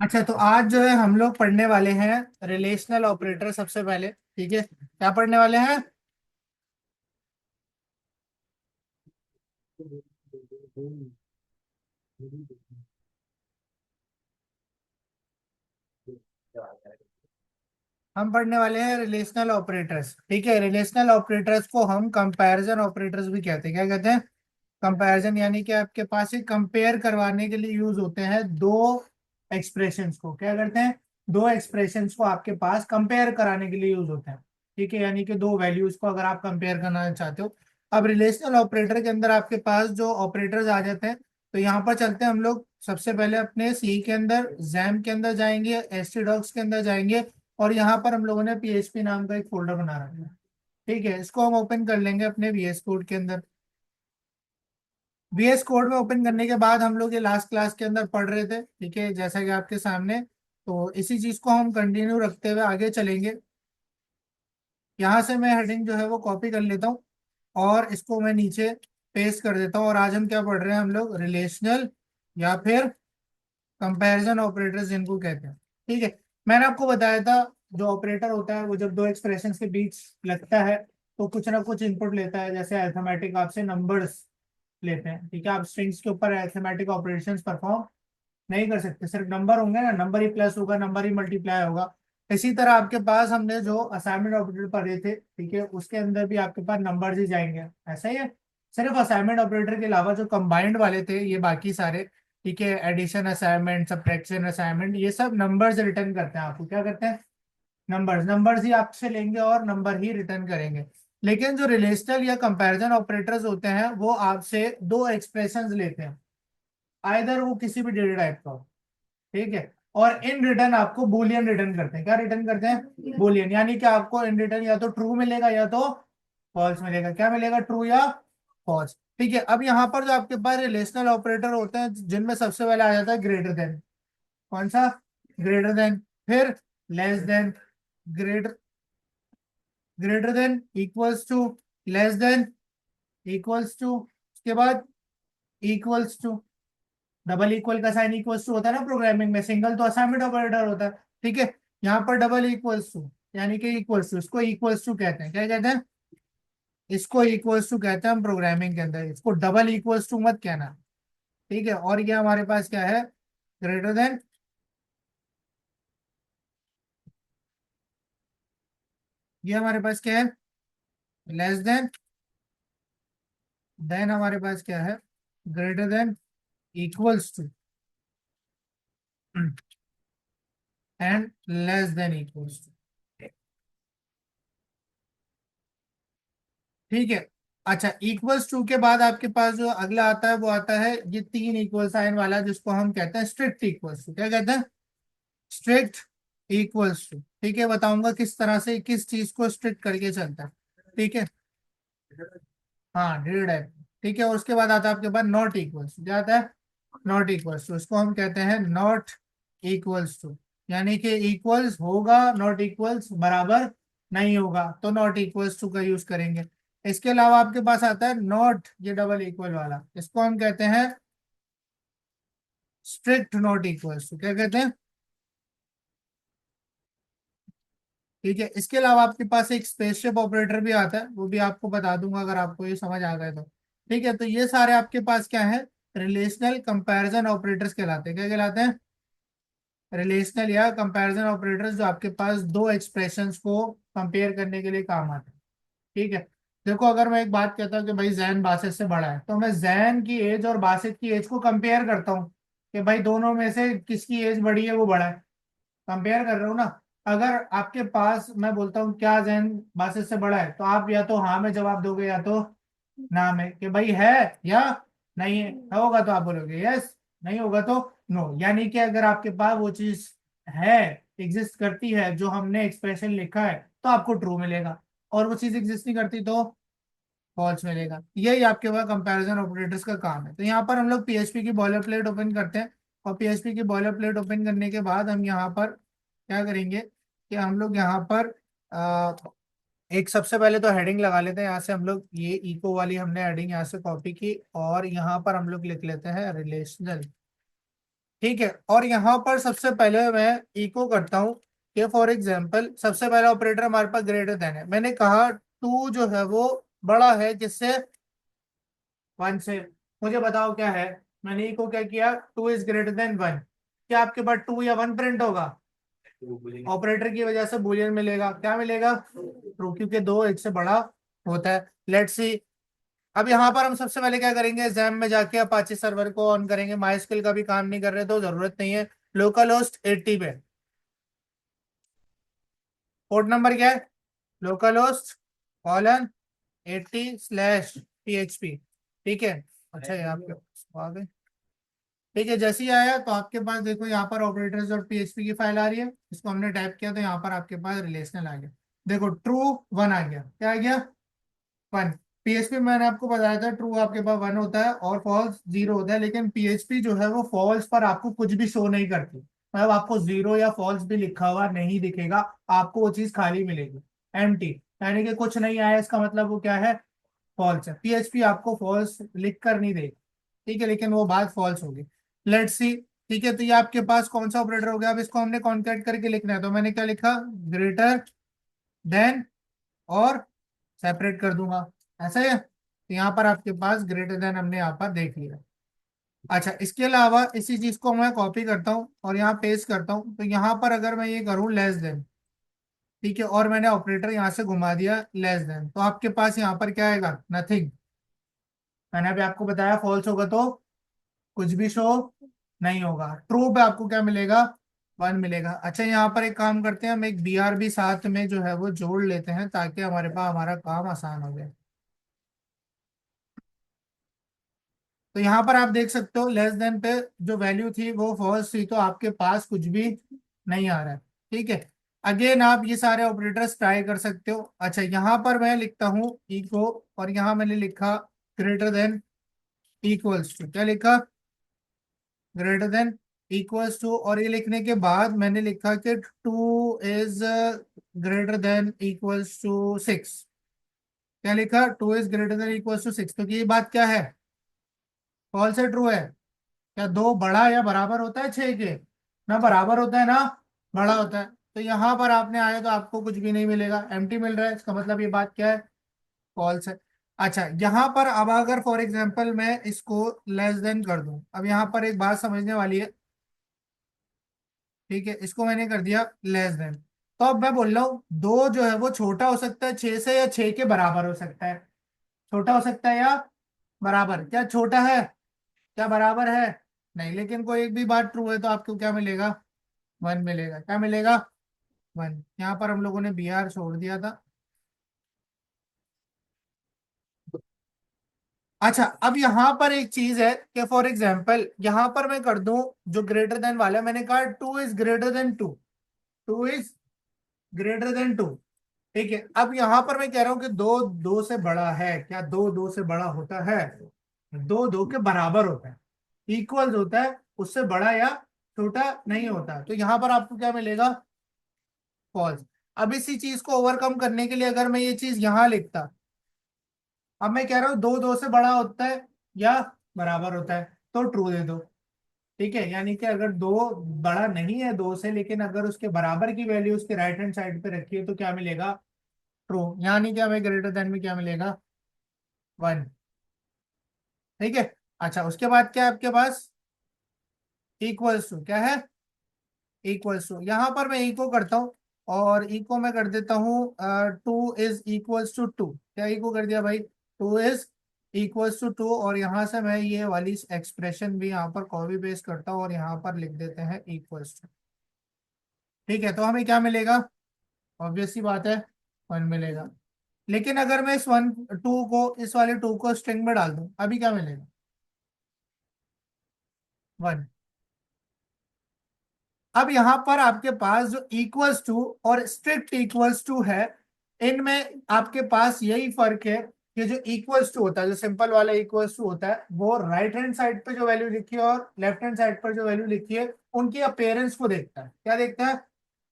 अच्छा, तो आज जो है हम लोग पढ़ने वाले हैं रिलेशनल ऑपरेटर सबसे पहले। ठीक है, क्या पढ़ने वाले हैं? हम पढ़ने वाले हैं रिलेशनल ऑपरेटर्स। ठीक है, रिलेशनल ऑपरेटर्स को हम कंपैरिजन ऑपरेटर्स भी कहते हैं। क्या कहते हैं? कंपैरिजन यानी कि आपके पास एक कंपेयर करवाने के लिए यूज होते हैं दो एक्सप्रेशंस को। क्या करते हैं? दो एक्सप्रेशंस को आपके पास कंपेयर कराने के लिए यूज होते हैं। ठीक है, यानी कि दो वैल्यूज को अगर आप कंपेयर करना चाहते हो। अब रिलेशनल ऑपरेटर के अंदर आपके पास जो ऑपरेटर्स आ जाते हैं, तो यहाँ पर चलते हैं हम लोग। सबसे पहले अपने सी के अंदर, जैम के अंदर जाएंगे, एस्टिडॉक्स के अंदर जाएंगे, और यहाँ पर हम लोगों ने पीएचपी नाम का एक फोल्डर बना रखा है। ठीक है, इसको हम ओपन कर लेंगे अपने वीएस कोड के अंदर। वीएस कोड में ओपन करने के बाद हम लोग ये लास्ट क्लास के अंदर पढ़ रहे थे। ठीक है, जैसा कि आपके सामने, तो इसी चीज को हम कंटिन्यू रखते हुए आगे चलेंगे। यहाँ से मैं हेडिंग जो है वो कॉपी कर लेता हूँ और इसको मैं नीचे पेस्ट कर देता हूँ। और आज हम क्या पढ़ रहे हैं? हम लोग रिलेशनल या फिर कंपैरिजन ऑपरेटर्स जिनको कहते हैं। ठीक है, मैंने आपको बताया था जो ऑपरेटर होता है वो जब दो एक्सप्रेशंस के बीच लगता है तो कुछ ना कुछ इनपुट लेता है। जैसे अरिथमेटिक आपसे नंबर्स लेते हैं। ठीक है, आप स्ट्रिंग्स के ऊपर अरिथमेटिक ऑपरेशंस परफॉर्म नहीं कर सकते। सिर्फ नंबर होंगे ना, नंबर ही प्लस होगा, नंबर ही मल्टीप्लाई होगा। इसी तरह आपके पास हमने जो असाइनमेंट ऑपरेटर पढ़े थे, ठीक है, उसके अंदर भी आपके पास नंबर्स ही जाएंगे। ऐसा ही है। सिर्फ असाइनमेंट ऑपरेटर के अलावा जो कंबाइंड वाले थे ये बाकी सारे, ठीक है, एडिशन असाइनमेंट, सब्ट्रैक्शन असाइनमेंट, ये सब नंबर्स रिटर्न करते हैं। आपको क्या करते हैं? नंबर्स नंबर्स ही आपसे लेंगे और नंबर ही रिटर्न करेंगे। लेकिन जो रिलेशनल या कंपैरिजन ऑपरेटर्स होते हैं वो आपसे दो एक्सप्रेशंस लेते हैं। आइदर वो किसी भी डेटा टाइप का हो। ठीक है, और इन रिटर्न आपको बुलियन रिटर्न करते हैं। क्या रिटर्न करते हैं? बुलियन, यानी कि आपको इन रिटर्न या तो ट्रू मिलेगा या तो फॉल्स मिलेगा। क्या मिलेगा? ट्रू या फॉल्स। ठीक है, अब यहाँ पर जो आपके पास रिलेशनल ऑपरेटर होते हैं जिनमें सबसे पहले आ जाता है ग्रेटर देन। कौन सा? Greater than. फिर less than, greater greater than, equals to, less than, equals to, उसके बाद इक्वल्स टू। डबल इक्वल का साइन इक्वल्स टू होता है ना प्रोग्रामिंग में, सिंगल तो असाइनमेंट ऑपरेटर होता है। ठीक है, यहाँ पर डबल इक्वल्स टू यानी कि इक्वल्स टू, इसको इक्वल्स टू कहते हैं। क्या कहते हैं? इसको इक्वल्स टू कहते हैं हम प्रोग्रामिंग के अंदर। इसको डबल इक्वल्स टू मत कहना। ठीक है, और ये हमारे पास क्या है? Greater than. ये हमारे पास क्या है? Less then. देन हमारे पास क्या है? Greater than, equals to, and less than equals to. ठीक है। अच्छा, इक्वल्स टू के बाद आपके पास जो अगला आता है वो आता है ये तीन इक्वल साइन वाला, जिसको हम कहते हैं स्ट्रिक्ट इक्वल्स टू। क्या कहते हैं? Strict equals to. ठीक है, बताऊंगा किस तरह से किस चीज को स्ट्रिक्ट करके चलता है। ठीक है, हाँ, डिड है। ठीक है, और उसके बाद आता है आपके पास नॉट इक्वल्स टू। क्या आता है? नॉट इक्वल्स टू, इसको हम कहते हैं नॉट इक्वल्स टू। यानी कि इक्वल्स होगा, नॉट इक्वल्स बराबर नहीं होगा, तो नॉट इक्वल्स टू का यूज करेंगे। इसके अलावा आपके पास आता है नॉट, ये डबल इक्वल वाला, इसको हम कहते हैं स्ट्रिक्ट नॉट इक्वल्स टू। क्या कहते हैं? ठीक है, इसके अलावा आपके पास एक स्पेसशिप ऑपरेटर भी आता है, वो भी आपको बता दूंगा अगर आपको ये समझ आ गए तो। ठीक है, तो ये सारे आपके पास क्या है? रिलेशनल कंपैरिजन ऑपरेटर्स कहलाते हैं। क्या कहलाते हैं? रिलेशनल या कंपैरिजन ऑपरेटर्स, जो आपके पास दो एक्सप्रेशंस को कंपेयर करने के लिए काम आते हैं। ठीक है, देखो, अगर मैं एक बात कहता हूँ कि भाई जैन बासित से बड़ा है, तो मैं जैन की एज और बासित की एज को कंपेयर करता हूँ कि भाई दोनों में से किसकी एज बड़ी है, वो बड़ा है। कंपेयर कर रहे हो ना। अगर आपके पास मैं बोलता हूँ क्या जैन बासित से बड़ा है, तो आप या तो हाँ में जवाब दोगे या तो ना में, कि भाई है या नहीं है। होगा तो आप बोलोगे यस, नहीं होगा तो नो। यानी कि अगर आपके पास वो चीज है, एग्जिस्ट करती है, जो हमने एक्सप्रेशन लिखा है, तो आपको ट्रू मिलेगा। और वो चीज एग्जिस्ट नहीं करती तो फॉल्स मिलेगा। यही आपके पास कंपैरिजन ऑपरेटर्स का काम है। तो यहाँ पर हम लोग पीएचपी की बॉयलर प्लेट ओपन करते हैं। और पीएचपी की बॉयलर प्लेट ओपन करने के बाद हम यहाँ पर क्या करेंगे कि हम लोग यहाँ पर एक सबसे पहले तो हेडिंग लगा लेते हैं। यहाँ से हम लोग ये इको वाली हमने हेडिंग यहाँ से कॉपी की, और यहाँ पर हम लोग लिख लेते हैं रिलेशनल ठीक है, और यहाँ पर सबसे पहले मैं इको करता हूँ कि फॉर एग्जाम्पल सबसे पहला ऑपरेटर हमारे पास ग्रेटर देन है, मैंने कहा टू जो है वो बड़ा है किससे, वन से। मुझे बताओ क्या है, मैंने इको क्या किया, to is greater then one. क्या आपके पास टू या वन प्रिंट होगा, ऑपरेटर की वजह से बूलियन मिलेगा, क्या मिलेगा, ट्रू, क्योंकि दो एक से बड़ा होता है। लेट्स सी, अब यहाँ पर हम सबसे पहले क्या करेंगे, जैम में जाके अपाचे सर्वर को ऑन करेंगे, माइस्क्ल का भी काम नहीं कर रहे तो जरूरत नहीं है। लोकल होस्ट 80 पे, पोर्ट नंबर क्या है, लोकल होस्ट कॉलन 80/php। ठीक है, अच्छा ये आपके आ गए। ठीक है, जैसे ही आया तो आपके पास देखो यहाँ पर ऑपरेटर्स डॉट पीएचपी की फाइल आ रही है, इसको हमने टाइप किया तो यहाँ पर आपके पास रिलेशनल आ गया। देखो ट्रू वन आ गया, क्या आ गया, वन। पीएचपी मैंने आपको बताया था ट्रू आपके पास वन होता है और फॉल्स जीरो होता है, लेकिन पीएचपी जो है वो फॉल्स पर आपको कुछ भी शो नहीं करती, मतलब आपको जीरो या फॉल्स भी लिखा हुआ नहीं दिखेगा, आपको वो चीज खाली मिलेगी, एम्प्टी, यानी कि कुछ नहीं आया, इसका मतलब वो क्या है, फॉल्स है। पीएचपी आपको फॉल्स लिख कर नहीं देगी, ठीक है, लेकिन वो बात फॉल्स होगी। लेट्स सी, ठीक है, तो ये आपके पास कौन सा ऑपरेटर हो गया, अब इसको हमने कॉन्कैट करके लिखना है, तो मैंने क्या लिखा, ग्रेटर देन, और सेपरेट कर दूंगा, ऐसा है, तो यहाँ पर आपके पास ग्रेटर देन हमने यहाँ पर देख लिया। अच्छा, इसके अलावा इसी चीज को मैं कॉपी करता हूँ और यहाँ पेस्ट करता हूँ, तो यहाँ पर अगर मैं ये करूँ लेस देन, ठीक है, और मैंने ऑपरेटर यहाँ से घुमा दिया लेस देन, तो आपके पास यहाँ पर क्या आएगा, नथिंग। मैंने अभी आपको बताया फॉल्स होगा तो कुछ भी शो नहीं होगा, ट्रू पे आपको क्या मिलेगा, वन मिलेगा। अच्छा, यहाँ पर एक काम करते हैं, हम एक BRB साथ में जो है वो जोड़ लेते हैं ताकि हमारे पास हमारा काम आसान हो जाए। तो यहाँ पर आप देख सकते हो लेस देन पे जो वैल्यू थी वो फॉल्स थी, तो आपके पास कुछ भी नहीं आ रहा है, ठीक है। अगेन आप ये सारे ऑपरेटर्स ट्राई कर सकते हो। अच्छा, यहाँ पर मैं लिखता हूँ इको, और यहाँ मैंने लिखा ग्रेटर देन इक्वल्स टू, क्या लिखा, ग्रेटर देन इक्वल्स टू, और ये लिखने के बाद मैंने लिखा कि two is greater than equals to six, क्या लिखा, two is greater than equals to six, तो ये बात क्या है, फॉल्स है ट्रू है, क्या दो बड़ा या बराबर होता है छह के, ना बराबर होता है ना बड़ा होता है, तो यहाँ पर आपने आया तो आपको कुछ भी नहीं मिलेगा, एम्प्टी मिल रहा है, इसका मतलब ये बात क्या है, फॉल्स है। अच्छा, यहाँ पर अब अगर फॉर एग्जांपल मैं इसको लेस देन कर दूं, अब यहाँ पर एक बात समझने वाली है, ठीक है, इसको मैंने कर दिया लेस देन, तो अब मैं बोल रहा हूँ दो जो है वो छोटा हो सकता है छह से, या छह के बराबर हो सकता है, छोटा हो सकता है या बराबर, क्या छोटा है, क्या बराबर है, नहीं, लेकिन कोई एक भी बात ट्रू है तो आपको क्या मिलेगा, वन मिलेगा, क्या मिलेगा, वन। यहाँ पर हम लोगों ने BR छोड़ दिया था। अच्छा, अब यहाँ पर एक चीज है कि फॉर एग्जाम्पल यहाँ पर मैं कर दूं जो ग्रेटर देन वाला है, मैंने कहा two is greater than two, two is greater than two, ठीक है। अब यहाँ पर मैं कह रहा हूँ कि दो दो से बड़ा है, क्या दो दो से बड़ा होता है, दो दो के बराबर होता है, इक्वल होता है, उससे बड़ा या छोटा नहीं होता, तो यहाँ पर आपको क्या मिलेगा, फॉल्स। अब इसी चीज को ओवरकम करने के लिए अगर मैं ये चीज यहाँ लिखता, अब मैं कह रहा हूँ दो दो से बड़ा होता है या बराबर होता है, तो ट्रू दे दो, ठीक है, यानी कि अगर दो बड़ा नहीं है दो से, लेकिन अगर उसके बराबर की वैल्यू उसके राइट हैंड साइड पे रखी है तो क्या मिलेगा, ट्रू, यानी कि हमें ग्रेटर देन में क्या मिलेगा, वन, ठीक है। अच्छा, उसके बाद क्या है आपके पास, इक्वल्स टू, क्या है, इक्वल्स टू, यहाँ पर मैं इको करता हूँ और इको में कर देता हूँ two is equals to two, क्या इको कर दिया भाई, two is equals to two, और यहाँ से मैं ये वाली एक्सप्रेशन भी यहाँ पर कॉपी पेस्ट करता हूँ और यहाँ पर लिख देते हैं इक्वल्स टू, ठीक है, तो हमें क्या मिलेगा, ऑब्वियस सी बात है, वन मिलेगा। लेकिन अगर मैं इस वन टू को, इस वाले टू को स्ट्रिंग में डाल दूं, अभी क्या मिलेगा, वन। अब यहां पर आपके पास जो इक्वल्स टू और स्ट्रिक्ट इक्वल्स टू है, इनमें आपके पास यही फर्क है कि जो इक्वल्स टू होता है, जो सिंपल वाला इक्वल्स टू होता है, वो राइट हैंड साइड पे जो वैल्यू लिखी है और लेफ्ट हैंड साइड पर जो वैल्यू लिखी है उनकी अपेयरेंस को देखता है, क्या देखता है,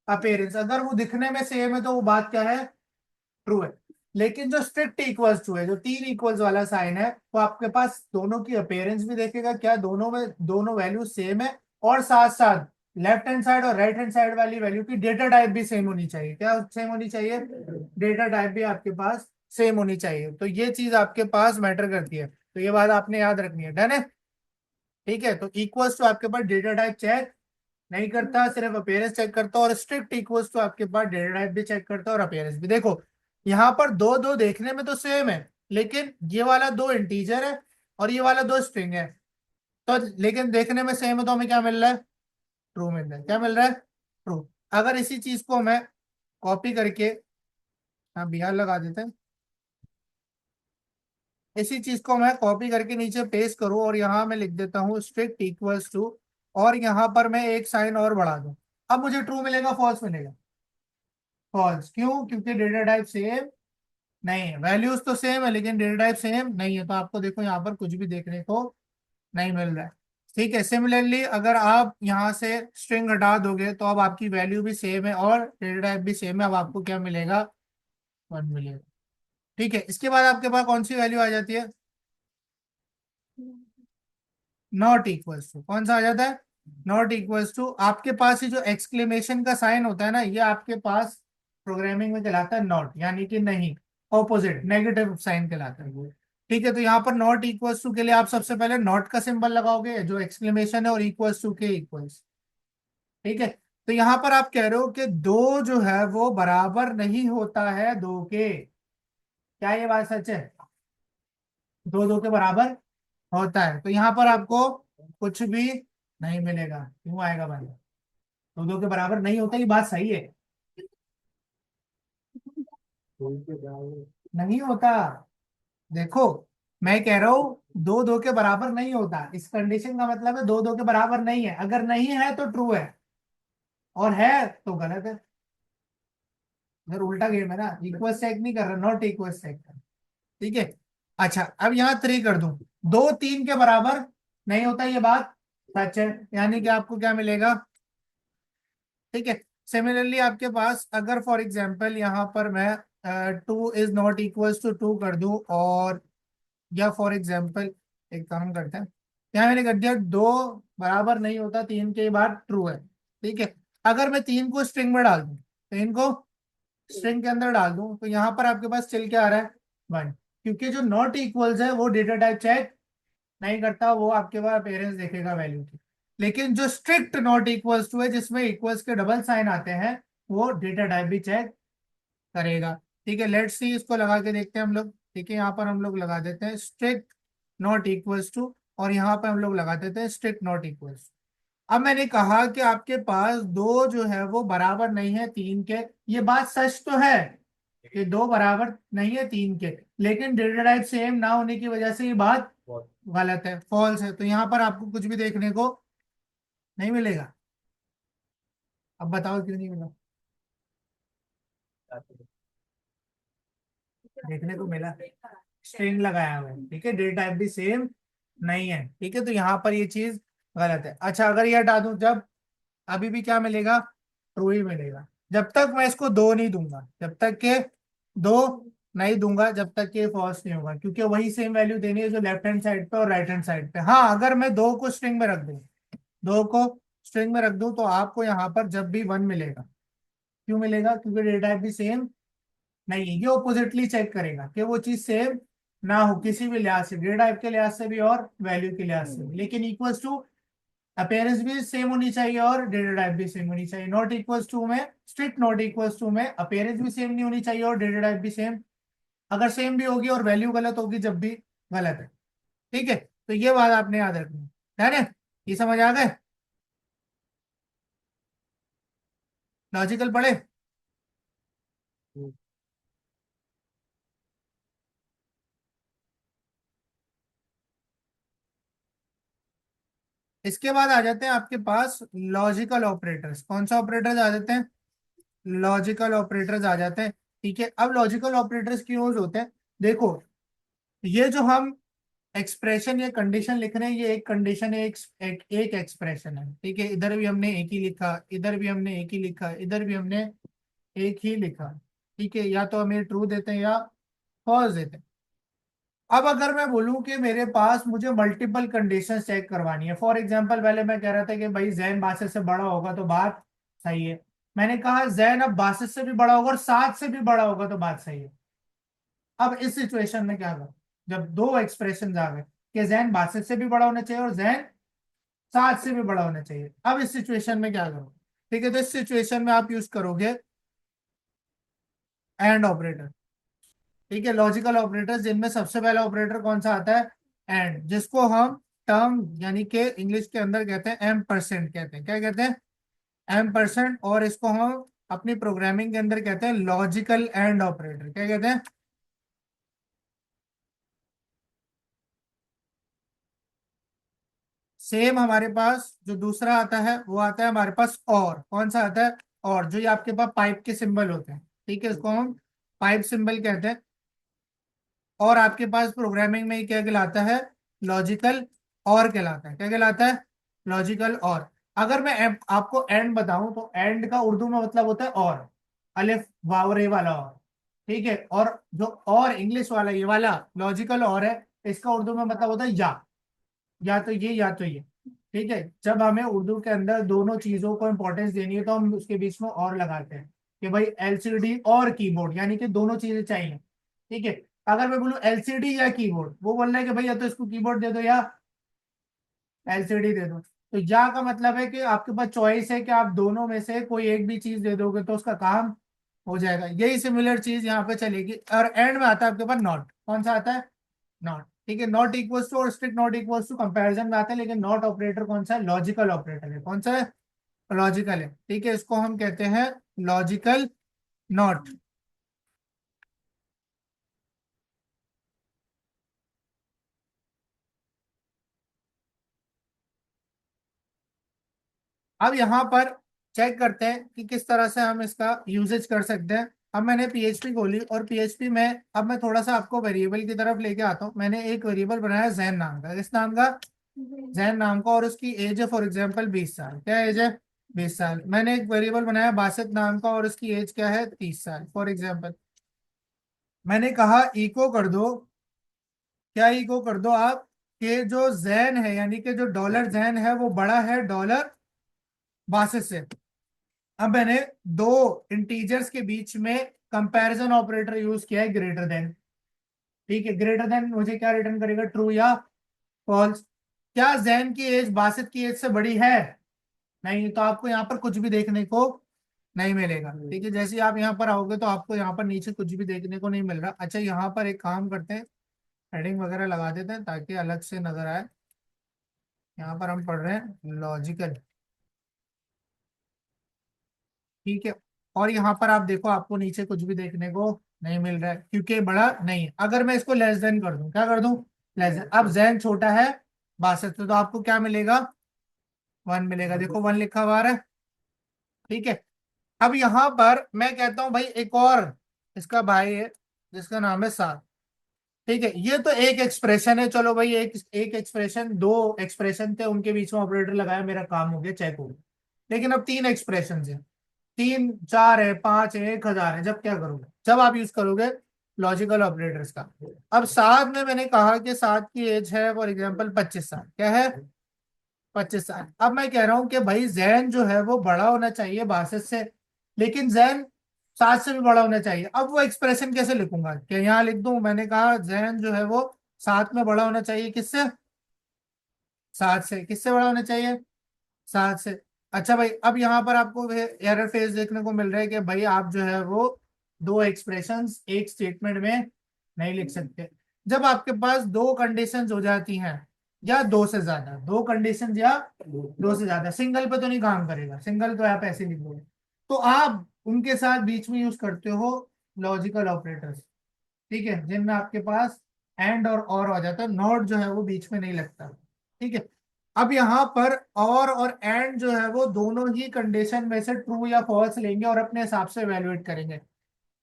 अपेयरेंस, अगर वो दिखने में सेम है तो वो बात क्या है, ट्रू है। लेकिन जो स्ट्रिक्ट इक्वल्स टू है, जो तीन इक्वल्स वाला साइन है, वो आपके पास दोनों की अपेयरेंस भी देखेगा, क्या दोनों में दोनों वैल्यू सेम है, और साथ साथ लेफ्ट हैंड साइड और राइट हैंड साइड वाली वैल्यू की डेटा टाइप भी सेम होनी चाहिए। क्या सेम होनी चाहिए? डेटा टाइप भी आपके पास सेम होनी चाहिए। तो ये चीज आपके पास मैटर करती है, तो ये बात आपने याद रखनी है। डन है? ठीक है, तो इक्वल्स टू आपके पास डेटा टाइप चेक नहीं करता, सिर्फ अपीयरेंस चेक करता है। और स्ट्रिक्ट इक्वल्स टू आपके पास डेटा टाइप भी चेक करता है और अपीयरेंस भी। देखो यहाँ पर दो दो देखने में तो सेम है, लेकिन ये वाला दो इंटीजर है और ये वाला दो स्ट्रिंग है। तो लेकिन देखने में सेम है, तो हमें क्या मिल रहा है? ट्रू मिल रहा है। क्या मिल रहा है? ट्रू। अगर इसी चीज को मैं कॉपी करके, हाँ बिहार लगा देते हैं, इसी चीज को मैं कॉपी करके नीचे पेस्ट करूं और यहाँ मैं लिख देता हूँ स्ट्रिक्ट इक्वल्स टू, और यहाँ पर मैं एक साइन और बढ़ा दूं, अब मुझे ट्रू मिलेगा फॉल्स मिलेगा? फॉल्स। क्यों? क्योंकि डेटा टाइप सेम नहीं है। वैल्यूज तो सेम है लेकिन डेटा टाइप सेम नहीं है, तो आपको देखो यहाँ पर कुछ भी देखने को नहीं मिल रहा है। ठीक है, सिमिलरली अगर आप यहाँ से स्ट्रिंग हटा दोगे तो अब आपकी वैल्यू भी सेम है और डेटा टाइप भी सेम है, अब आपको क्या मिलेगा? 1 मिलेगा। ठीक है, इसके बाद आपके पास कौन सी वैल्यू आ जाती है? Not equals to. कौन सा आ जाता है? Not equals to. आपके पास ही जो एक्सक्लेमेशन का साइन होता है ना, ये आपके पास प्रोग्रामिंग में कहलाता है नॉट, यानी कि नहीं, ऑपोजिट नेगेटिव साइन कहलाता है वो। ठीक है, तो यहाँ पर नॉट इक्वल्स टू के लिए आप सबसे पहले नॉट का सिंबल लगाओगे जो एक्सक्लेमेशन है, और इक्वल्स टू के इक्वल्स। ठीक है, तो यहाँ पर आप कह रहे हो कि दो जो है वो बराबर नहीं होता है दो के। क्या ये बात सच है? दो दो के बराबर होता है, तो यहाँ पर आपको कुछ भी नहीं मिलेगा। क्यों आएगा भाई? दो दो के बराबर नहीं होता, ये बात सही है। नहीं होता। देखो, मैं कह रहा हूं दो दो के बराबर नहीं होता, इस कंडीशन का मतलब है दो दो के बराबर नहीं है। अगर नहीं है तो ट्रू है, और है तो गलत है। इधर उल्टा गेम है ना, इक्वल चेक नहीं कर रहा, नॉट इक्वल चेक कर। ठीक है, अच्छा अब यहाँ 3 कर दूं, दो 3 के बराबर नहीं होता, ये बात सच है, यानी कि आपको क्या मिलेगा? ठीक है, सिमिलरली आपके पास अगर फॉर एग्जांपल यहाँ पर मैं 2 इज नॉट इक्वल्स टू 2 कर दूं, और या फॉर एग्जांपल एक काम करते हैं, यहाँ मैंने कर दिया दो बराबर नहीं होता 3 के बाद ट्रू है। ठीक है, अगर मैं 3 को स्ट्रिंग में डाल दूं, तो इनको स्ट्रिंग के अंदर डाल दूं, तो यहाँ पर आपके पास चल क्या आ रहा है? 1। क्योंकि जो नॉट इक्वल्स है वो डेटा टाइप चेक नहीं करता, वो आपके पास पेरेंट्स देखेगा वैल्यू की। लेकिन जो स्ट्रिक्ट नॉट इक्वल्स टू है, जिसमें इक्वल्स के डबल साइन आते हैं, वो डेटा टाइप भी चेक करेगा। ठीक है, लेट्स सी, इसको लगा के देखते हैं हम लोग। ठीक है, यहाँ पर हम लोग लगा देते हैं स्ट्रिक्ट नॉट इक्वल्स टू, और यहाँ पर हम लोग लगा देते हैं स्ट्रिक्ट नॉट इक्वल्स। अब मैंने कहा कि आपके पास दो जो है वो बराबर नहीं है 3 के। ये बात सच तो है कि दो बराबर नहीं है 3 के, लेकिन डेटा टाइप सेम ना होने की वजह से ये बात गलत है, फॉल्स है। तो यहाँ पर आपको कुछ भी देखने को नहीं मिलेगा। अब बताओ क्यों नहीं मिला? देखने को मिला, स्ट्रिंग लगाया हुआ है। ठीक है, डेटा टाइप भी सेम नहीं है। ठीक है, तो यहाँ पर ये चीज गलत है। अच्छा, अगर ये हटा दूं, जब अभी भी क्या मिलेगा? ट्रू ही मिलेगा। जब तक मैं इसको दो नहीं दूंगा, जब तक के दो नहीं दूंगा, जब तक के फॉल्स नहीं होगा, क्योंकि वही सेम वैल्यू देनी है जो लेफ्ट हैंड साइड पे और राइट हैंड साइड पे। हाँ, अगर मैं दो को स्ट्रिंग में रख दूं, दो को स्ट्रिंग में रख दूं, तो आपको यहाँ पर जब भी 1 मिलेगा। क्यों मिलेगा? क्योंकि डेटा टाइप भी सेम नहीं है। ये ऑपोजिटली चेक करेगा कि वो चीज सेम ना हो किसी भी लिहाज से, डेटा टाइप के लिहाज से भी और वैल्यू के लिहाज से भी। लेकिन इक्वल्स टू अपीयरेंस भी सेम होनी चाहिए और डेटा टाइप भी सेम होनी चाहिए। नॉट इक्वल्स टू में, स्ट्रिक्ट नॉट इक्वल्स टू में अपीयरेंस भी सेम नहीं होनी चाहिए और डेटा टाइप भी सेम। अगर सेम भी होगी और वैल्यू गलत होगी जब भी, गलत है। ठीक है, तो ये बात आपने याद रखनी है ना? ये समझ आ गए? लॉजिकल पढ़े? इसके बाद आ जाते हैं आपके पास लॉजिकल ऑपरेटर्स। कौन सा ऑपरेटर्स आ जाते हैं? लॉजिकल ऑपरेटर्स आ जाते हैं। ठीक है, अब लॉजिकल ऑपरेटर्स क्यों यूज होते हैं? देखो, ये जो हम एक्सप्रेशन या कंडीशन लिख रहे हैं, ये एक कंडीशन है, एक एक्सप्रेशन है। ठीक है, इधर भी हमने एक ही लिखा, इधर भी हमने एक ही लिखा, इधर भी हमने एक ही लिखा। ठीक है, या तो हमें ट्रू देते हैं या फॉल्स देते हैं। अब अगर मैं बोलूं कि मेरे पास मुझे मल्टीपल कंडीशंस चेक करवानी है, फॉर एग्जांपल पहले मैं कह रहा था कि भाई जैन बासठ से बड़ा होगा तो बात सही है। मैंने कहा जैन अब बासठ से भी बड़ा होगा और 7 से भी बड़ा होगा तो बात सही है। अब इस सिचुएशन में क्या करूं, जब दो एक्सप्रेशन आ गए कि जैन बासठ से भी बड़ा होना चाहिए और जैन 7 से भी बड़ा होना चाहिए, अब इस सिचुएशन में क्या करूं? ठीक है, तो इस सिचुएशन में आप यूज करोगे एंड ऑपरेटर। ठीक है, लॉजिकल ऑपरेटर्स जिनमें सबसे पहला ऑपरेटर कौन सा आता है? एंड, जिसको हम टर्म यानी कि इंग्लिश के अंदर कहते हैं एम परसेंट, कहते हैं, क्या कहते हैं? Ampersand. और इसको हम अपनी प्रोग्रामिंग के अंदर कहते हैं लॉजिकल एंड ऑपरेटर, क्या कहते हैं? सेम हमारे पास जो दूसरा आता है वो आता है हमारे पास और, कौन सा आता है? और जो ये आपके पास पाइप के सिंबल होते हैं, ठीक है, इसको हम पाइप सिंबल कहते हैं। और आपके पास प्रोग्रामिंग में क्या कहलाता है? लॉजिकल और कहलाता है, क्या कहलाता है? लॉजिकल और। अगर मैं आपको एंड बताऊं तो एंड का उर्दू में मतलब होता है और, अलिफ वाव रे वाला और। ठीक है, और जो और इंग्लिश वाला ये वाला लॉजिकल और है, इसका उर्दू में मतलब होता है या तो ये या तो ये। ठीक है, जब हमें उर्दू के अंदर दोनों चीजों को इंपॉर्टेंस देनी है तो हम उसके बीच में और लगाते हैं कि भाई एलसीडी और कीबोर्ड, यानी कि दोनों चीजें चाहिए। ठीक है, अगर मैं बोलूं एलसीडी या कीबोर्ड, वो बोल रहा है कि भाई या तो इसको कीबोर्ड दे दो या एलसीडी दे दो। तो या का मतलब है कि आपके पास चॉइस है कि आप दोनों में से कोई एक भी चीज दे दोगे तो उसका काम हो जाएगा। यही सिमिलर चीज यहाँ पे चलेगी। और एंड में आता है आपके पास नॉट, कौन सा आता है? नॉट। ठीक है, नॉट इक्वल्स टू और strict not equals to comparison में आता है, लेकिन नॉट ऑपरेटर कौन सा है? लॉजिकल ऑपरेटर है। कौन सा है? लॉजिकल है। ठीक है, इसको हम कहते हैं लॉजिकल नॉट। अब यहाँ पर चेक करते हैं कि किस तरह से हम इसका यूजेज कर सकते हैं। अब मैंने पीएचपी खोली और पीएचपी में अब मैं थोड़ा सा आपको वेरिएबल की तरफ लेके आता हूँ। मैंने एक वेरिएबल बनाया जैन नाम का, किस नाम का? जैन नाम का। और उसकी एज है फॉर एग्जाम्पल 20 साल। क्या एज है? 20 साल। मैंने एक वेरिएबल बनाया बासित नाम का और उसकी एज क्या है? 30 साल फॉर एग्जाम्पल। मैंने कहा इको कर दो, क्या इको कर दो आप, कि जो जैन है यानी कि जो डॉलर जैन है वो बड़ा है डॉलर बासित से। अब मैंने दो इंटीजर्स के बीच में कंपैरिजन ऑपरेटर यूज किया है, ग्रेटर देन। ठीक है, ग्रेटर देन मुझे क्या रिटर्न करेगा? ट्रू या फॉल्स। क्या जैन की एज बासित की एज से बड़ी है? नहीं, तो आपको यहाँ पर कुछ भी देखने को नहीं मिलेगा। ठीक है, जैसे ही आप यहाँ पर आओगे तो आपको यहाँ पर नीचे कुछ भी देखने को नहीं मिल रहा। अच्छा, यहाँ पर एक काम करते हैं, हेडिंग वगैरह लगा देते हैं ताकि अलग से नजर आए। यहाँ पर हम पढ़ रहे हैं लॉजिकल। ठीक है, और यहाँ पर आप देखो आपको नीचे कुछ भी देखने को नहीं मिल रहा है क्योंकि बड़ा नहीं है। अगर मैं इसको लेस देन कर दूं, क्या कर दूं? Less than. अब जैन छोटा है बासठ से, तो आपको क्या मिलेगा? 1 मिलेगा। देखो 1 लिखा हुआ आ रहा है। ठीक है, अब यहाँ पर मैं कहता हूँ भाई एक और इसका भाई है जिसका नाम है 7। ठीक है, ये तो एक एक्सप्रेशन है, चलो भाई एक एक एक्सप्रेशन, दो एक्सप्रेशन थे उनके बीच में ऑपरेटर लगाया, मेरा काम हो गया, चेक हो गया। लेकिन अब 3 एक्सप्रेशन है, 3 4 है, 5 है, 1000 है, जब क्या करोगे? जब आप यूज करोगे लॉजिकल ऑपरेटर्स का। अब 7 में मैंने कहा कि 7 की एज है फॉर एग्जाम्पल 25 साल, क्या है? 25 साल। अब मैं कह रहा हूं कि भाई जैन जो है वो बड़ा होना चाहिए बासठ से, लेकिन जैन 7 से भी बड़ा होना चाहिए। अब वो एक्सप्रेशन कैसे लिखूंगा? कि यहाँ लिख दूं, मैंने कहा जैन जो है वो 7 में बड़ा होना चाहिए, किससे? 7 से। किससे बड़ा होना चाहिए? 7 से। अच्छा भाई, अब यहाँ पर आपको एरर फेस देखने को मिल रहा है कि भाई आप जो है वो दो एक्सप्रेशंस एक स्टेटमेंट में नहीं लिख सकते। जब आपके पास दो कंडीशंस हो जाती हैं या दो से ज्यादा, दो कंडीशंस या दो से ज्यादा, सिंगल पे तो नहीं काम करेगा, सिंगल तो आप ऐसे लिख दोगे। तो आप उनके साथ बीच में यूज करते हो लॉजिकल ऑपरेटर्स। ठीक है, जिनमें आपके पास एंड और आ जाता है, नॉट जो है वो बीच में नहीं लगता। ठीक है, अब यहाँ पर और एंड जो है वो दोनों ही कंडीशन में से ट्रू या फॉल्स लेंगे और अपने हिसाब से एवेलुएट करेंगे।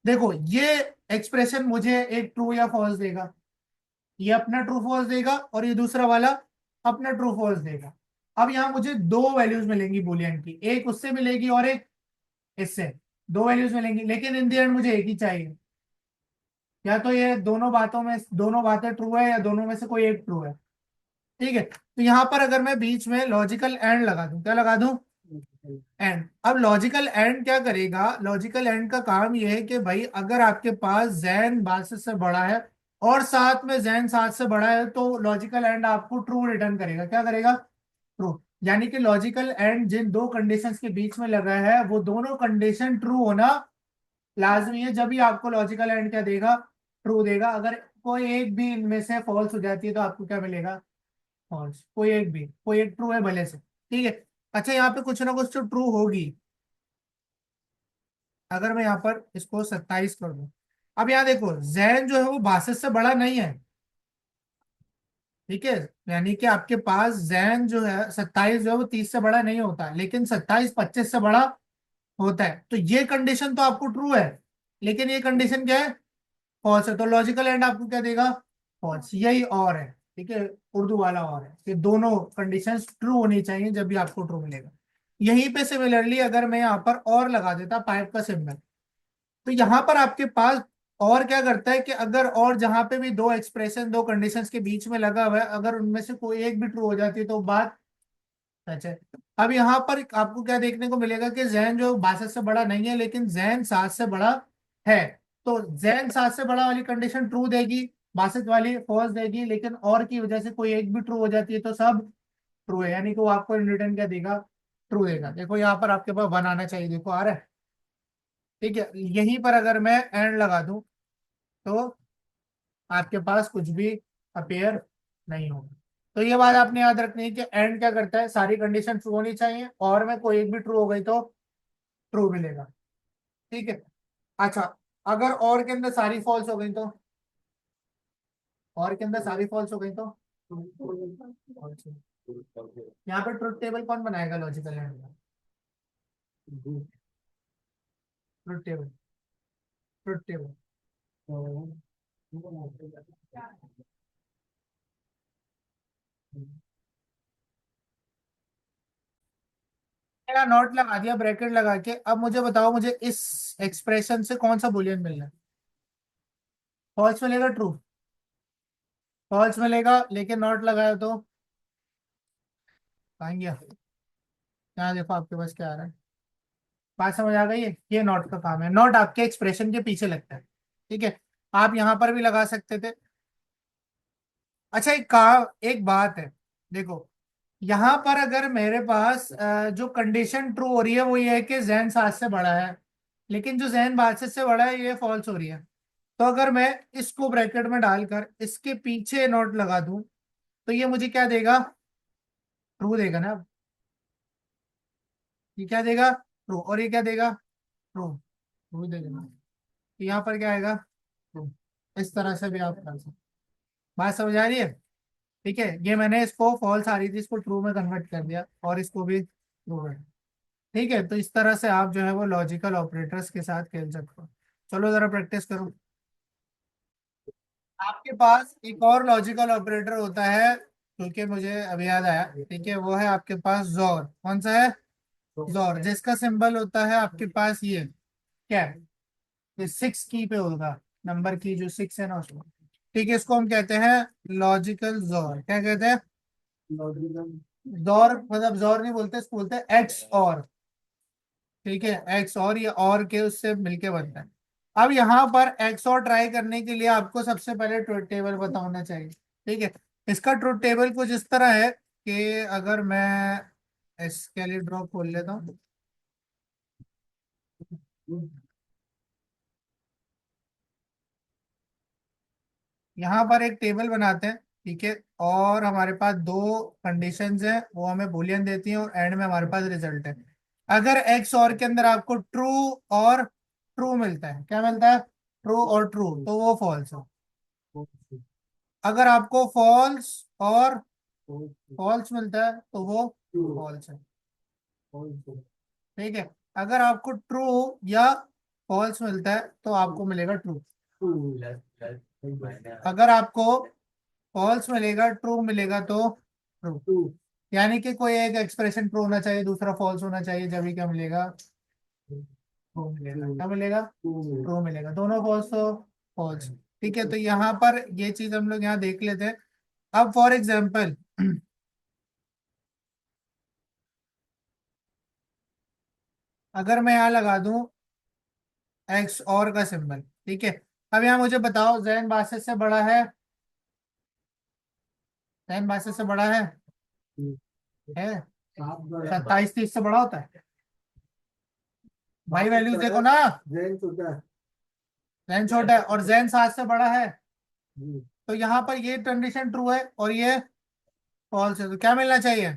देखो ये एक्सप्रेशन मुझे एक ट्रू या फॉल्स देगा, ये अपना ट्रू फॉल्स देगा, और ये दूसरा वाला अपना ट्रू फॉल्स देगा। अब यहाँ मुझे दो वैल्यूज मिलेंगी बुलियन की, एक उससे मिलेगी और एक इससे। दो वैल्यूज मिलेंगी, लेकिन इन द एंड मुझे एक ही चाहिए। या तो ये दोनों बातें ट्रू है या दोनों में से कोई एक ट्रू है। ठीक है, तो यहां पर अगर मैं बीच में लॉजिकल एंड लगा दूं, क्या लगा दूं? एंड। अब लॉजिकल एंड क्या करेगा? लॉजिकल एंड का काम यह है कि भाई अगर आपके पास जैन बासिस से बड़ा है और साथ में जैन 7 से बड़ा है तो लॉजिकल एंड आपको ट्रू रिटर्न करेगा। क्या करेगा? ट्रू। यानी कि लॉजिकल एंड जिन दो कंडीशंस के बीच में लगा है वो दोनों कंडीशन ट्रू होना लाजमी है, जब भी आपको लॉजिकल एंड क्या देगा? ट्रू देगा। अगर कोई एक भी इनमें से फॉल्स हो जाती है तो आपको क्या मिलेगा? फॉल्स। कोई एक ट्रू है भले से। ठीक है। अच्छा, यहाँ पे कुछ ना कुछ तो ट्रू होगी। अगर मैं यहाँ पर इसको 27 कर दूं, अब यहाँ देखो जैन जो है वो 62 से बड़ा नहीं है। ठीक है, यानी कि आपके पास जैन जो है 27 जो है वो 30 से बड़ा नहीं होता है, लेकिन 27 25 से बड़ा होता है। तो ये कंडीशन तो आपको ट्रू है, लेकिन ये कंडीशन क्या है? फॉल्स है। तो लॉजिकल एंड आपको क्या देगा? फॉल्स। यही और है। ठीक है, उर्दू वाला और है कि दोनों कंडीशंस ट्रू होनी चाहिए जब भी आपको ट्रू मिलेगा। यहीं पे सिमिलरली अगर मैं यहाँ पर और लगा देता पाइप का सिंबल, तो यहां पर आपके पास और क्या करता है कि अगर और जहां पे भी दो एक्सप्रेशन दो कंडीशंस के बीच में लगा हुआ है, अगर उनमें से कोई एक भी ट्रू हो जाती है तो बात सच है। अब यहाँ पर आपको क्या देखने को मिलेगा कि जैन जो 62 से बड़ा नहीं है लेकिन जैन 7 से बड़ा है। तो जैन 7 से बड़ा वाली कंडीशन ट्रू देगी, 62 वाली फॉल्स देगी, लेकिन और की वजह से कोई एक भी ट्रू हो जाती है तो सब ट्रू है। यानी कि वो आपको इन रिटर्न क्या देगा? ट्रू देगा। देखो यहाँ पर आपके पास बनाना चाहिए, देखो आ रहा है। ठीक है, यहीं पर अगर मैं एंड लगा दूं तो आपके पास कुछ भी अपेयर नहीं होगा। तो ये बात आपने याद रखनी है कि एंड क्या करता है? सारी कंडीशन ट्रू होनी चाहिए और में कोई एक भी ट्रू हो गई तो ट्रू मिलेगा। ठीक है। अच्छा, अगर और के अंदर सारी फॉल्स हो गई तो? और के अंदर सारी फॉल्स हो गई तो false। यहाँ पे ट्रुथ टेबल कौन बनाएगा लॉजिकल एंड का? Truth table. ट्रुथ टेबल मेरा नोट लगा दिया ब्रैकेट लगा के। अब मुझे बताओ, मुझे इस एक्सप्रेशन से कौन सा बुलियन मिलना है? फॉल्स मिलेगा, ट्रू? फॉल्स मिलेगा, लेकिन नॉट लगाया तो आएंगे। यहाँ देखो आपके पास क्या आ रहा है। बात समझ आ गई है? ये नॉट का काम है, नॉट आपके एक्सप्रेशन के पीछे लगता है। ठीक है, आप यहां पर भी लगा सकते थे। अच्छा, एक बात है, देखो यहां पर अगर मेरे पास जो कंडीशन ट्रू हो रही है वो ये है कि जैन 7 से बड़ा है, लेकिन जो जैन 62 से बड़ा है ये फॉल्स हो रही है। तो अगर मैं इसको ब्रैकेट में डालकर इसके पीछे नोट लगा दूं तो ये मुझे क्या देगा? ट्रू देगा ना। ये क्या देगा? ट्रू। और ये क्या देगा? ट्रू। ट्रू देगा। तो यहाँ पर क्या आएगा? ट्रू। इस तरह से भी आप कर सकते। बात समझ आ रही है? ठीक है, ये मैंने इसको फॉल्स आ रही थी इसको ट्रू में कन्वर्ट कर दिया और इसको भी ट्रू कर दिया। ठीक है, तो इस तरह से आप जो है वो लॉजिकल ऑपरेटर्स के साथ खेल सकते हो। चलो जरा प्रैक्टिस करो। आपके पास एक और लॉजिकल ऑपरेटर होता है, क्योंकि मुझे अभी याद आया। ठीक है, वो है आपके पास जोर। कौन सा है? जोर, जिसका सिंबल होता है आपके पास ये क्या है? ये 6 की पे होगा, नंबर की जो 6 है ना उसको। ठीक है, इसको हम कहते हैं लॉजिकल जोर। क्या कहते हैं? जोर मतलब जोर नहीं बोलते, इसको बोलते हैं एक्स और। ठीक है, एक्स और, ये और के उससे मिलके बनता है। अब यहाँ पर एक्स और ट्राई करने के लिए आपको सबसे पहले ट्रुथ टेबल पता होना चाहिए। ठीक है, इसका ट्रुथ टेबल कुछ इस तरह है कि अगर मैं इसके लिए ड्रॉ खोल लेता हूँ। यहाँ पर एक टेबल बनाते हैं। ठीक है, और हमारे पास दो कंडीशंस हैं, वो हमें बूलियन देती हैं और एंड में हमारे पास रिजल्ट है। अगर एक्स और के अंदर आपको ट्रू और ट्रू मिलता है, क्या मिलता है? ट्रू और ट्रू, तो वो फॉल्स है। अगर आपको फॉल्स और फॉल्स मिलता है तो वो फॉल्स है। ठीक है, अगर आपको ट्रू या फॉल्स मिलता है तो आपको मिलेगा ट्रू। अगर आपको फॉल्स मिलेगा, ट्रू मिलेगा तो ट्रू। यानी कि कोई एक एक्सप्रेशन ट्रू होना चाहिए, दूसरा फॉल्स होना चाहिए, जब भी क्या मिलेगा? ट्रू मिलेगा। क्या मिलेगा? ट्रू मिलेगा। दोनों फॉल्स तो फॉल्स। ठीक है, तो यहाँ पर ये चीज हम लोग यहाँ देख लेते हैं। अब फॉर एग्जाम्पल अगर मैं यहाँ लगा दूं एक्स और का सिंबल, ठीक है। अब यहाँ मुझे बताओ जैन बासठ से बड़ा है? जैन बासठ से बड़ा है 27 30 से बड़ा होता है भाई, वैल्यूज देखो ना। जैन छोटा है और जैन 7 से बड़ा है, तो यहाँ पर ये कंडीशन ट्रू है और ये फॉल्स है, तो क्या मिलना चाहिए?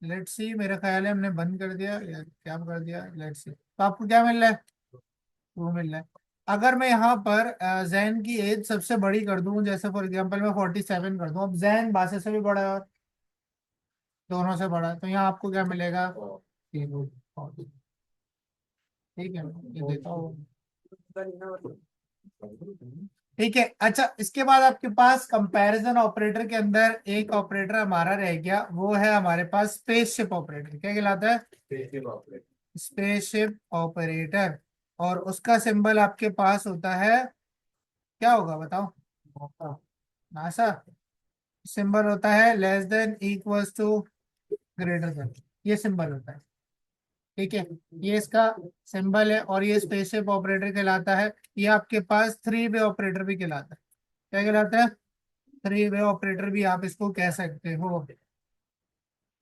लेट्स सी, मेरा ख्याल है हमने बंद कर दिया या क्या कर दिया, लेट्स सी। तो आपको क्या मिल रहा है? ट्रू मिल रहा है। अगर मैं यहाँ पर जैन की एज सबसे बड़ी कर दूं, जैसे फॉर एग्जांपल मैं 47 कर दूं, अब जैन बासठ से भी बड़ा है और दोनों से बड़ा है, तो यहाँ आपको क्या मिलेगा? ठीक है, ये देता हूँ। ठीक है, अच्छा, इसके बाद आपके पास कंपैरिजन ऑपरेटर के अंदर एक ऑपरेटर हमारा रह गया, वो है हमारे पास स्पेसशिप ऑपरेटर। क्या कहलाता है? Spaceship operator. और उसका सिंबल आपके पास होता है, क्या होगा बताओ? नासा। सिंबल होता है less than equals to greater than, ये सिंबल होता है। ठीक है, ये इसका सिंबल है और ये स्पेसशिप ऑपरेटर कहलाता है। ये आपके पास थ्री वे ऑपरेटर भी कहलाता है। क्या कहलाता है? थ्री वे ऑपरेटर भी आप इसको कह सकते हो।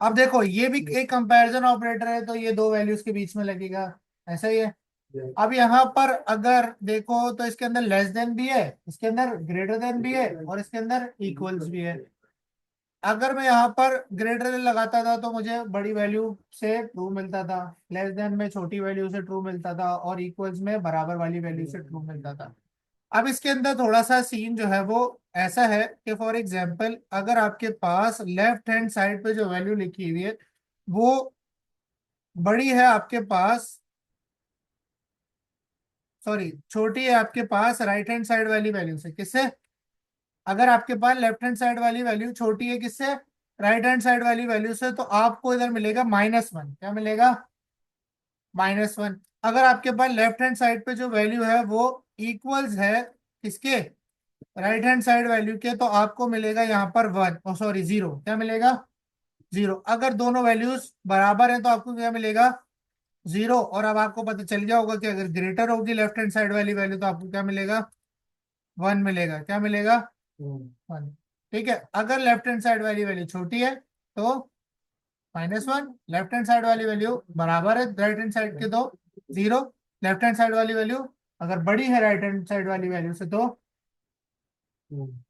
अब देखो ये भी एक कंपैरिजन ऑपरेटर है, तो ये दो वैल्यूज के बीच में लगेगा, ऐसा ही है। अब यहाँ पर अगर देखो तो इसके अंदर लेस देन भी है, इसके अंदर ग्रेटर देन भी है और इसके अंदर इक्वल्स भी है। अगर मैं यहाँ पर ग्रेटर देन लगाता था तो मुझे बड़ी वैल्यू से ट्रू मिलता था, लेस देन में छोटी वैल्यू से ट्रू मिलता था और इक्वल्स में बराबर वाली वैल्यू से ट्रू मिलता था। अब इसके अंदर थोड़ा सा सीन जो है वो ऐसा है कि फॉर एग्जांपल अगर आपके पास लेफ्ट हैंड साइड पे जो वैल्यू लिखी हुई है वो बड़ी है आपके पास, सॉरी छोटी है आपके पास राइट हैंड साइड वाली वैल्यू से, किससे? अगर आपके पास लेफ्ट हैंड साइड वाली वैल्यू छोटी है किससे? राइट हैंड साइड वाली वैल्यू से, तो आपको इधर मिलेगा -1। क्या मिलेगा? -1। अगर आपके पास लेफ्ट हैंड साइड पे जो वैल्यू है वो इक्वल्स है किसके? राइट हैंड साइड वैल्यू के, तो आपको मिलेगा यहाँ पर 1, ओ सॉरी 0। क्या मिलेगा? 0। अगर दोनों वैल्यूज बराबर है तो आपको क्या मिलेगा? 0। और अब आपको पता चल गया होगा कि अगर ग्रेटर होगी लेफ्ट हैंड साइड वाली वैल्यू तो आपको क्या मिलेगा? 1 मिलेगा। क्या मिलेगा? 1। ठीक है, अगर लेफ्ट हैंड साइड वाली वैल्यू छोटी है तो -1। लेफ्ट हैंड साइड वाली वैल्यू बराबर है राइट हैंड साइड के, तो 0। लेफ्ट हैंड साइड वाली वैल्यू अगर बड़ी है राइट हैंड साइड वाली वैल्यू से तो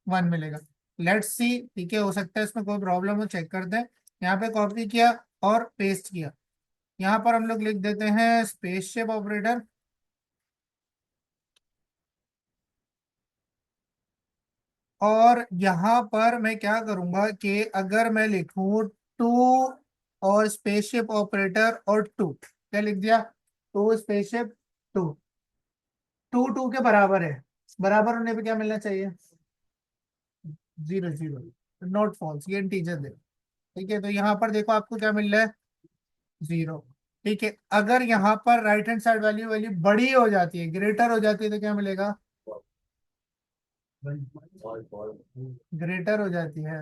1 मिलेगा। लेट्स सी, ठीक है, हो सकता है इसमें कोई प्रॉब्लम हो, चेक करते हैं। यहाँ पे कॉपी किया और पेस्ट किया। यहाँ पर हम लोग लिख देते हैं स्पेसशिप ऑपरेटर। और यहाँ पर मैं क्या करूंगा कि अगर मैं लिखूं टू और स्पेसशिप ऑपरेटर और टू, क्या लिख दिया? Two spaceship two, two two के बराबर है, बराबर होने पे क्या मिलना चाहिए? 0 0, नॉट फॉल्स, ये इंटीजर दे। ठीक है, तो यहाँ पर देखो आपको क्या मिल रहा है? 0। ठीक है, अगर यहाँ पर right hand side value value बड़ी हो जाती है, ग्रेटर हो जाती है, तो क्या मिलेगा? ग्रेटर हो जाती है,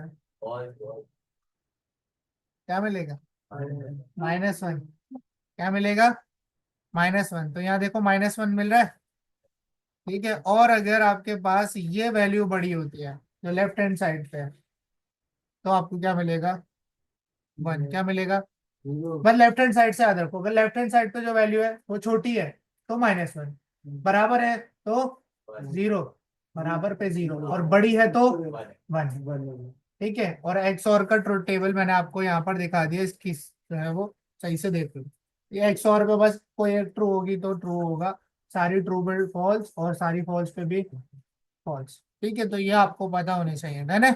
क्या मिलेगा? -1। क्या मिलेगा? -1। तो यहाँ देखो -1 मिल रहा है। ठीक है, और अगर आपके पास ये वैल्यू बड़ी होती है जो लेफ्ट हैंड साइड पे है, तो आपको क्या मिलेगा? 1। क्या मिलेगा? बस लेफ्ट हैंड साइड से याद रखो, अगर लेफ्ट हैंड साइड पे जो वैल्यू है वो छोटी है तो -1, बराबर है तो 0, बराबर पे 0 और बड़ी है तो 1। ठीक है, और एक्स और का ट्रुथ टेबल मैंने आपको यहाँ पर दिखा दिया, इसकी जो है वो सही से देख लो। ये एक्स और पे बस कोई एक ट्रू होगी तो ट्रू होगा, सारी ट्रू पे फॉल्स और सारी फॉल्स पे भी फॉल्स। ठीक है, तो ये आपको पता होनी चाहिए, है ना?